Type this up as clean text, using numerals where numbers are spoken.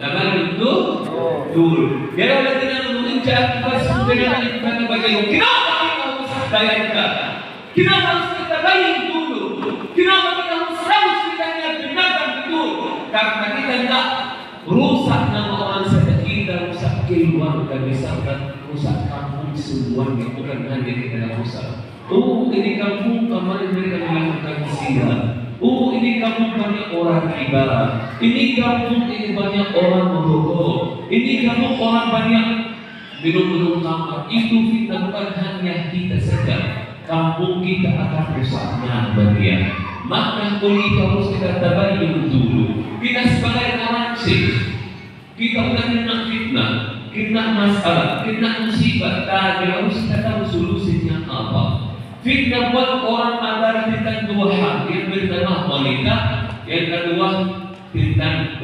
Laban itu dulu. Dia orang tidak menunjuk atas dengan kita bagaimana. Kenapa kita harus bayarkan? Kenapa harus kita bayar dulu? Kenapa kita harus kita dengarkan betul? Karena kita tidak rusak nama orang sekitar kita, rusak keluarga, misalkan rusak kampung semuanya, bukan hanya kita yang rusak. Oh, ini kampung kemarin mereka melakukan zina. Oh, ini kampung banyak orang riba. Ini kampung ini banyak orang merokok. Ini kampung orang banyak minum khamar. Itu fitnah bukan hanya kita saja. Kampung kita akan rusaknya bagian. Maka itu harus kita tabayun dulu. Kita sebagai orang sih, kita bukan kena fitnah, kena masalah, kena musibah. Tapi harus kita tahu solusinya apa. Fitnah buat orang adalah tentang dua hal. Yang pertama wanita, yang kedua tentang